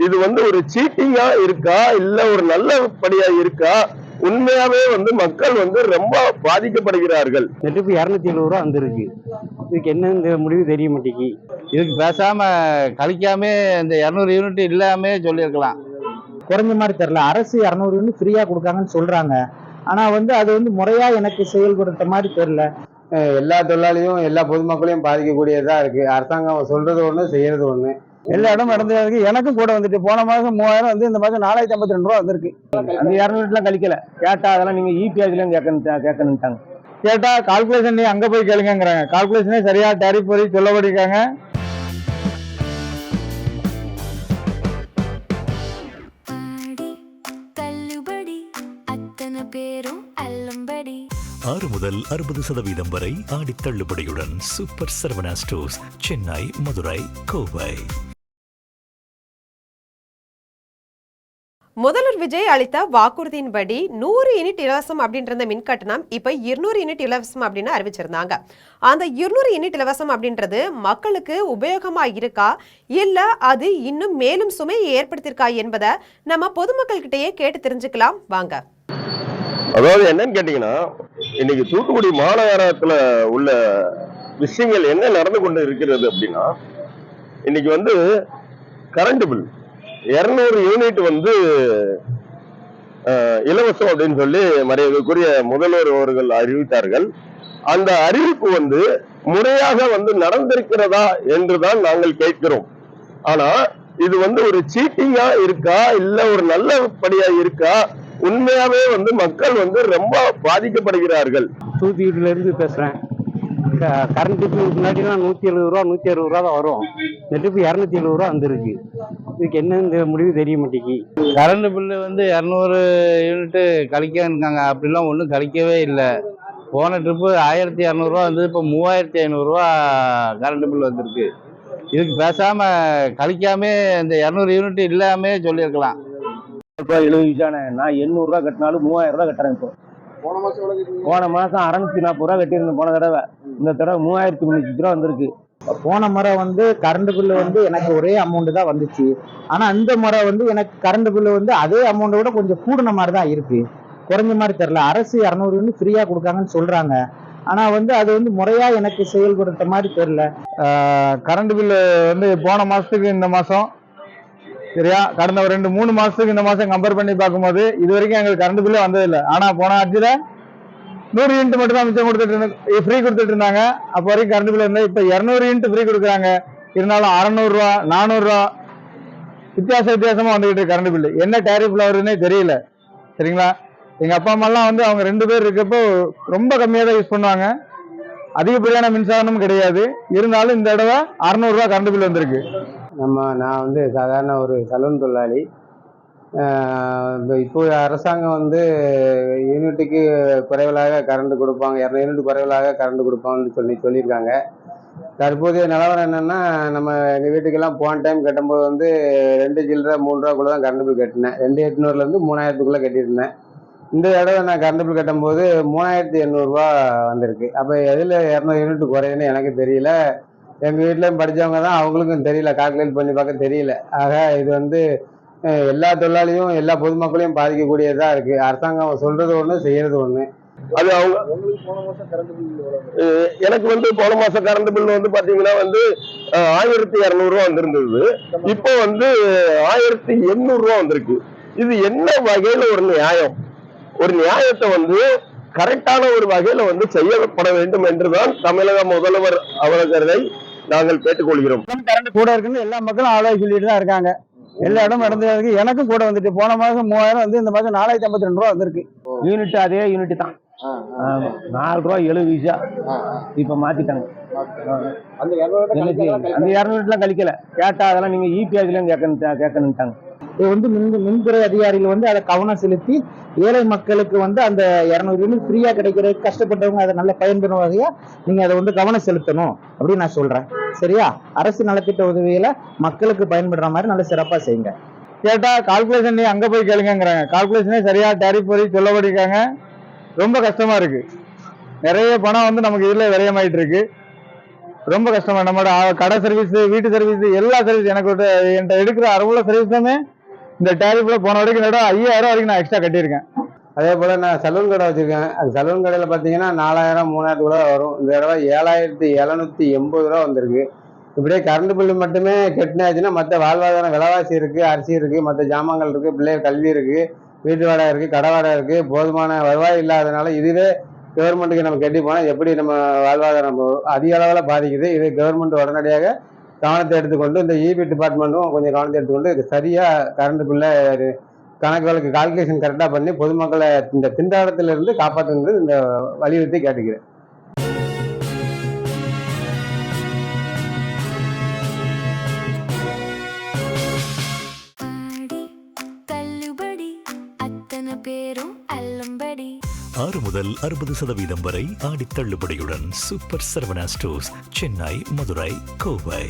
இது ஒரு சீட்டிங்கா இருக்கா இல்ல ஒரு நல்லபடியா இருக்கா? உண்மையாவே மக்கள் ரொம்ப பாதிக்கப்படுகிறார்கள். நெட்டுக்கு 270 ரூபா வந்திருக்கு. இதுக்கு என்ன முடிவு தெரிய மாட்டேங்கி. இதுக்கு பேசாம கழிக்காம இந்த 200 யூனிட் இல்லாம சொல்லியிருக்கலாம். குறைஞ்ச மாதிரி தெரியல. அரசு 200 யூனிட் ஃப்ரீயா கொடுக்காங்கன்னு சொல்றாங்க. ஆனா அது முறையா எனக்கு செயல்படுத்த மாதிரி தெரியல. எல்லா தொழிலாளியும் எல்லா பொதுமக்களையும் பாதிக்கக்கூடியதா இருக்கு. அரசாங்கம் சொல்றது ஒண்ணு, செய்யறது ஒண்ணு. எல்லா இடமும் நடந்தது. எனக்கும் கூட வந்துட்டு போன மாசம் 3000 வந்து இந்த மாசம் 4052 ரூபா வந்திருக்கு. அந்த 200 கழிக்கல. கேட்டா அதெல்லாம் நீங்க இபிஆர்ல கேட்கணுட்டாங்க. கேட்டா கால்குலேஷன் நீ அங்க போய் கேளுங்கிறாங்க. கால்குலேஷனே சரியா டேரிஃப் படி சொல்லப்படிருக்காங்க. ஆறு முதல் 60% வரை ஆடி தள்ளுபடியுடன் சூப்பர் சரவணா ஸ்டோர்ஸ், சென்னை, மதுரை, கோவை. முதல்வர் விஜய் அளித்த வாக்குறுதியின்படி 100 யூனிட் இலவசம் அப்படின்ற மின் கட்டணம் இப்ப 200 யூனிட் இலவசம் அப்படின்னு அறிவிச்சிருந்தாங்க. அந்த 200 யூனிட் இலவசம் அப்படின்றது மக்களுக்கு உபயோகமா இருக்கா இல்ல அது இன்னும் மேலும் சுமையை ஏற்படுத்தியிருக்கா என்பதை நம்ம பொதுமக்கள் கிட்டயே கேட்டு தெரிஞ்சுக்கலாம் வாங்க. அதாவது என்னன்னு கேட்டீங்கன்னா, இன்னைக்கு தூத்துக்குடி மாநகரத்துல உள்ள விஷயங்கள் என்ன நடந்து கொண்டு இருக்கிறது அப்படின்னா, இன்னைக்கு கரண்ட் பில் 200 யூனிட் இலவசம் அப்படின்னு சொல்லி மரியாதைக்குரிய முதல்வர் அவர்கள் அறிவித்தார்கள். அந்த அறிவிப்பு முறையாக நடந்திருக்கிறதா என்றுதான் நாங்கள் கேட்கிறோம். ஆனா இது ஒரு சீட்டிங்கா இருக்கா இல்ல ஒரு நல்லபடியா இருக்கா? உண்மையாவே மக்கள் ரொம்ப பாதிக்கப்படுகிறார்கள். தூத்துக்குடியில இருந்து பேசுறேன். கரண்ட் பில் முன்னாடிலாம் 170 ரூபா 160 ரூபா தான் வரும். நெட்டுக்கு 270 ரூபா வந்திருக்கு. இதுக்கு என்ன முடிவு தெரிய மாட்டேங்கி. கரண்ட் பில்லு 200 யூனிட் கழிக்காங்க. அப்படிலாம் ஒன்றும் கழிக்கவே இல்லை. போன ட்ரிப்பு 1200 ரூபா வந்து இப்போ 3500 ரூபா கரண்ட் பில் வந்திருக்கு. இதுக்கு பேசாம கழிக்காம இந்த 200 யூனிட் இல்லாம சொல்லியிருக்கலாம். 70 நான் 800 ரூபா கட்டினாலும் 3000 ரூபா கட்டுறேன். இப்போ போன மாசம் 640 ரூபா கட்டியிருந்தேன். போன தடவை இந்த தடவை 3300 ரூபா வந்திருக்கு. போன முறை கரண்ட் பில்லு எனக்கு ஒரே அமௌண்ட் தான் வந்துச்சு. ஆனா அந்த முறை எனக்கு கரண்ட் பில்லு அதே அமௌண்ட் விட கொஞ்சம் கூடுன மாதிரி தான் இருக்கு. குறைஞ்ச மாதிரி தெரியல. அரசு 200 யூனிட் ஃப்ரீயா கொடுக்காங்கன்னு சொல்றாங்க. ஆனா அது முறையா எனக்கு செயல்படுத்த மாதிரி தெரியல. கரண்ட் பில்லு போன மாசத்துக்கு இந்த மாசம் சரியா, கடந்த ஒரு 2-3 மாசத்துக்கு இந்த மாசம் கம்பேர் பண்ணி பார்க்கும்போது இது வரைக்கும் எங்களுக்கு கரண்ட் பில்லே வந்ததில்லை. ஆனா போன ஆட்சியில 100 யூனிட் மட்டும் தான் மிச்சம் ஃப்ரீ கொடுத்துட்டு இருந்தாங்க. அப்போ வரைக்கும் கரண்ட் பில் இருந்தா இப்ப 200 யூனிட் ஃப்ரீ கொடுக்குறாங்க. இருந்தாலும் 600 ரூபா 400 ரூபா வித்தியாசமா வந்துகிட்டு இருக்கு கரண்ட் பில்லு. என்ன டேரிஃப்ல வருதுன்னே தெரியல. சரிங்களா, எங்க அப்பா அம்மா எல்லாம் அவங்க 2 பேர் இருக்கப்போ ரொம்ப கம்மியா தான் யூஸ் பண்ணுவாங்க. அதிகப்படியான மின்சாரமும் கிடையாது. இருந்தாலும் இந்த தடவை 600 ரூபா கரண்ட் பில் வந்திருக்கு. நான் சாதாரண ஒரு சலூன் தொழிலாளி. இப்போ அரசாங்கம் யூனிட்டுக்கு குறைவலாக கரண்ட் கொடுப்பாங்க, 200 யூனிட் குறைவலாக கரண்ட் கொடுப்பாங்கன்னு சொல்லியிருக்காங்க. தற்போதைய நிலவரம் என்னன்னா, நம்ம எங்கள் வீட்டுக்கெல்லாம் போன டைம் கட்டும்போது 2 சில்லரை 3 ரூபாக்குள்ள தான் கரண்ட் பில் கட்டினேன். 2800 3000 கட்டியிருந்தேன். இந்த தடவை நான் கரண்ட் பில் கட்டும்போது 3800 ரூபா வந்திருக்கு. அப்போ எதில் 200 யூனிட் குறையுதுன்னு எனக்கு தெரியல. எங்கள் வீட்டிலையும் படித்தவங்க தான், அவங்களுக்கும் தெரியல, கால்குலேட் பண்ணி பார்க்க தெரியல. ஆக இது எல்லா தொழிலாளியும் எல்லா பொதுமக்களையும் பாதிக்கக்கூடியதா இருக்கு. அரசாங்கம் சொல்றது ஒண்ணு, செய்யறது ஒண்ணு. அது அவங்க எனக்கு போன மாசம் கரண்ட் பில் பாத்தீங்கன்னா 1200 ரூபா வந்திருந்தது. இப்போ 1800 ரூபா வந்திருக்கு. இது என்ன வகையில ஒரு நியாயம்? ஒரு நியாயத்தை கரெக்டான ஒரு வகையில செய்யப்பட வேண்டும் என்றுதான் தமிழக முதல்வர் அவர்களை நாங்கள் கேட்டுக்கொள்கிறோம். கரண்ட் கூட இருக்குன்னு எல்லா மக்களும் ஆலோசனை சொல்லிட்டு தான் இருக்காங்க. எல்லா இடம் நடந்தது. எனக்கும் கூட வந்துட்டு போன மாசம் 3000 இந்த மாசம் 4052 ரூபா வந்திருக்கு. யூனிட் அதே யூனிட் தான். 4 ரூபா 70 பைசா இப்ப மாத்திட்டாங்க. அந்த 200 கழிக்கல. கேட்டா அதெல்லாம் நீங்க இபிஆர்ல கேட்கணுட்டாங்க. இது மின்துறை அதிகாரிகள் அதை கவனம் செலுத்தி ஏழை மக்களுக்கு அந்த 200 யூனிட் ஃப்ரீயா கிடைக்கிறதுக்கு கஷ்டப்பட்டவங்க அதை நல்ல பயன்பெறும் வகையா நீங்க அதை கவனம் செலுத்தணும் அப்படின்னு நான் சொல்றேன். சரியா, அரசு நலத்திட்ட உதவிகளை மக்களுக்கு பயன்படுற மாதிரி நல்ல சிறப்பா செய்யுங்க. கேட்டா கால்குலேஷன் நீ அங்க போய் கேளுங்கிறாங்க. கால்குலேஷனே சரியா டேரிஃப் படி சொல்லப்படிருக்காங்க. ரொம்ப கஷ்டமா இருக்கு. நிறைய பணம் நமக்கு இதுல விரயமாயிட்டு இருக்கு. ரொம்ப கஷ்டமா. நம்மளோட கடை சர்வீஸ், வீட்டு சர்வீஸ், எல்லா சர்வீஸ் எனக்கு என்கிட்ட எடுக்கிற அறுபது சர்வீஸுமே இந்த டேரிஃப்ல போன வரைக்கும் 5000 வரைக்கும் நான் எக்ஸ்ட்ரா கட்டியிருக்கேன். அதே போல் நான் சலூன் கடை வச்சுருக்கேன். அது சலூன் கடையில் பார்த்தீங்கன்னா 4000 3000 வரும். இந்த தடவை 7780 வந்திருக்கு. இப்படியே கரண்ட் பில்லு மட்டுமே கட்டினாச்சுன்னா மற்ற வாழ்வாதாரம் விலைவாசி இருக்குது, அரிசி இருக்குது, மற்ற ஜாமான்கள் இருக்குது, பிள்ளைகள் கல்வி இருக்குது, வீட்டு வாடகை இருக்குது, கடை வாடகை இருக்குது, போதுமான வருவாய் இல்லாதனால இதுவே கவர்மெண்ட்டுக்கு நம்ம கட்டி போனால் எப்படி நம்ம வாழ்வாதாரம் அதிக அளவில் பாதிக்குது. இது கவர்மெண்ட் உடனடியாக கவனத்தை எடுத்துக்கொண்டு இந்த இபி டிபார்ட்மெண்ட்டும் கொஞ்சம் கவனத்தை எடுத்துக்கொண்டு இது சரியாக கரண்ட் பில்லை கணக்கு கால்குலேஷன் கரெக்டாக பண்ணி பொதுமக்களை இந்த திண்டாட்டத்திலிருந்து காப்பாற்றுறது இந்த வலியுறுத்தி கேட்டுக்கிறேன். பேரும் அல்லம்படி 6 முதல் 60% வரை ஆடி தள்ளுபடியுடன் சூப்பர் சரவணா ஸ்டோர்ஸ், சென்னை, மதுரை, கோவை.